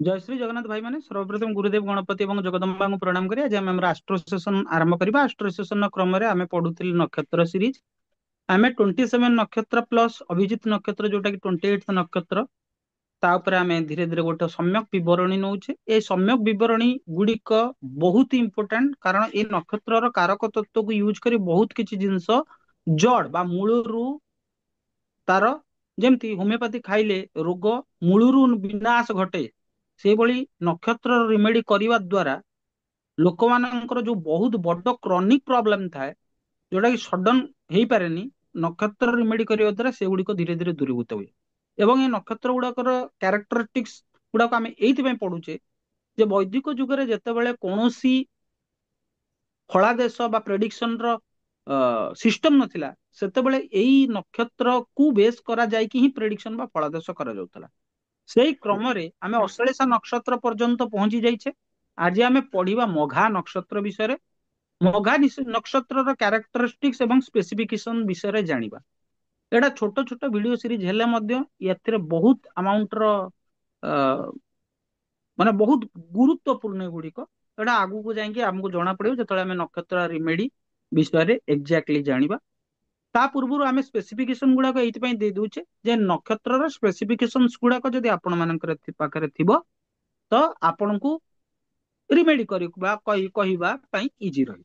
जय श्री जगन्नाथ भाई माने सर्वप्रथम गुरुदेव गणपति और जगदम्बा को प्रणाम करी आज आम आस्ट्रो सेशन आरंभ करबा। आस्ट्रो सेशन क्रम आम पढ़ुथिलु नक्षत्र सीरीज। आम 27 नक्षत्र प्लस अभिजित नक्षत्र जोटा कि 28 नक्षत्र तापर आम धीरे धीरे गोटे सम्यक विवरणी नौचे। ए सम्यक विवरणी गुड़िक बहुत इंपोर्टेंट कारण ए नक्षत्र कारक तत्व को यूज करी बहुत किसी जिनस जड़ बा मूलरू तार जेमती होमियोपैथी खाइले रोग मूलरू विनाश घटे सेभଳି नक्षत्र रिमेडी करने द्वारा लोक मानकर जो बहुत बड़ क्रॉनिक प्रॉब्लम थाए जोटा कि सडन हो पारे नक्षत्र रिमेडी करने द्वारा से गुड़िक धीरे धीरे दूरीभूत हुए। एवं ये नक्षत्र गुड़ाकर क्यारेक्टरिस्टिक्स गुड़ाक आम ये पढ़ुचे जे वैदिक जुगरे जेतेबेले कौनसी फलादेश बा प्रेडिक्शन रो सिस्टम नथिला सेतेबेले एई नक्षत्र को बेस करा जायकी ही प्रेडिक्शन बा फलादेश करा जाउतला। सेई क्रम रे आमे अश्लेषा नक्षत्र पर्यंत पहुंची जाइछे। आज आमे पढ़िबा मघा नक्षत्र विषय। मघा नक्षत्र रो क्यारेक्टरिस्टिक्स एवं स्पेसिफिकेशन विषय जानिबा। एटा छोट छोट वीडियो सीरीज हेले मध्य एथिरे बहुत अमाउंट रो माने बहुत गुरुत्वपूर्ण गुड़िक एटा आगु को जाइए आमको जना पड़े जो आम नक्षत्र रिमेडी विषय एक्जाक्टली जानिबा। ता पूर्व आम स्पेसिफिकेशन गुड़ाक ये दे दूचे जे नक्षत्र स्पेसिफिकेशन गुड़ाक जदि आपण मानकर पाखरे थिबो तो आपण को रिमेडी कहवा इजी रही।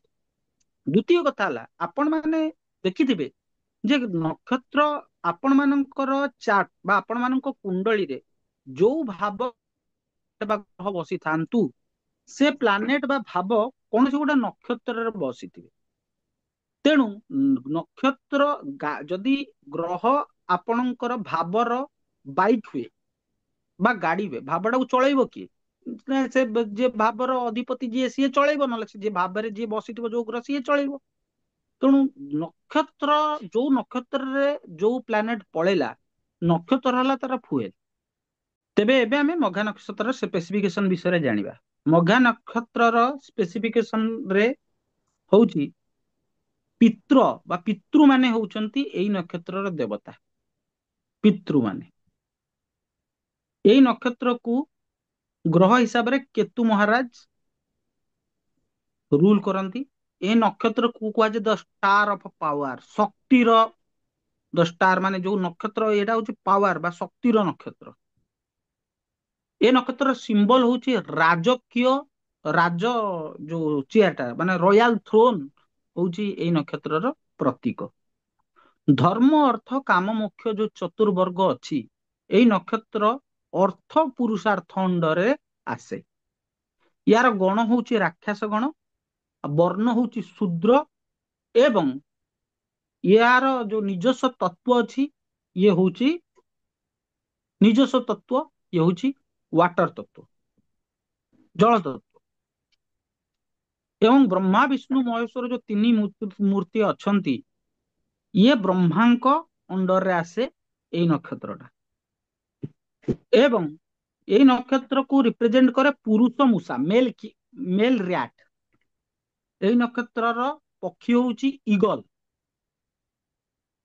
द्वितीय कथा हला आपण माने देखिथिबे जे नक्षत्र आपण मानकर चार्ट बा आपण मानक कुंडली रे जो भाव बा ग्रह बसी थांतु से प्लानेट बा भाव कौन से गोटे नक्षत्र बसी थे। तेणु नक्षत्र जदि ग्रह आपणकर भावर बाइक हुए बा गाड़ी हुए भावटा को चलैब किए से जे भावर अधिपति जी सी चलैब ना जे भाव जी बसी जो ग्रह सी चलैब। तेणु नक्षत्र जो नक्षत्र जो प्लानेट पलैला नक्षत्र है तार फुएल। तेबे एबे आमे मघा नक्षत्र स्पेसिफिकेशन विषय जानिबा। मघा नक्षत्र स्पेसिफिकेशन रे होउची पितृ बा पितृ माने होउचंती एई नक्षत्र देवता। पितृ माने एई नक्षत्र को ग्रह हिसाब रे केतु महाराज रूल करंती। ए नक्षत्र को कुआ जे द स्टार ऑफ पावर शक्तिर द स्टार माने जो नक्षत्र एटा होची पावर बा शक्तिर नक्षत्र। ए नक्षत्र सिंबल होची राजकीय राज जो चेयरटा माने रॉयल थ्रोन होची ए नक्षत्रर प्रतीक। धर्म अर्थ काम मोक्ष जो चतुर्वर्ग अछि एई नक्षत्र अर्थ पुरुषार्थ अंडरे आसे। यार गण होची राक्षस गण वर्ण होची शूद्र एवं यार जो निजस्व तत्व अछि ये होची निजस्व तत्व ये होची वाटर तत्व जल तत्व। एवं ब्रह्मा विष्णु महेश्वर जो तीन मूर्ति अछंती ये ब्रह्मांक अंडर रे आसे एई नक्षत्रटा। एवं एई नक्षत्र को रिप्रेजेंट करे पुरुष मूषा मेल रैट। एई नक्षत्रर पक्षी होउची ईगल।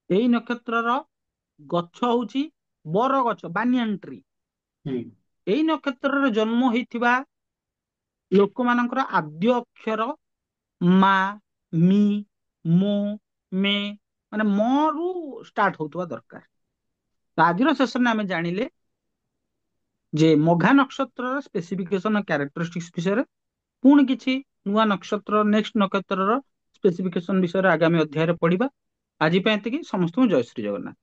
एई नक्षत्रर गछ होउची बर गछ बानियान ट्री। एई नक्षत्रर जन्म होइथिबा लोक मानकर आद्य अक्षर मा मी मो मे माने म रु स्टार्ट होतुवा दरकार। तो आज सेशन आम जानिले जे मघा नक्षत्र स्पेसिफिकेशन क्यारेक्टरिस्टिक्स विषय पुणी किछि नुआ नक्षत्र नेक्स्ट नक्षत्र स्पेसिफिकेशन विषय आगामी अध्याय पढ़िबा। आज पे एतिकी समस्त जय श्री जगन्नाथ।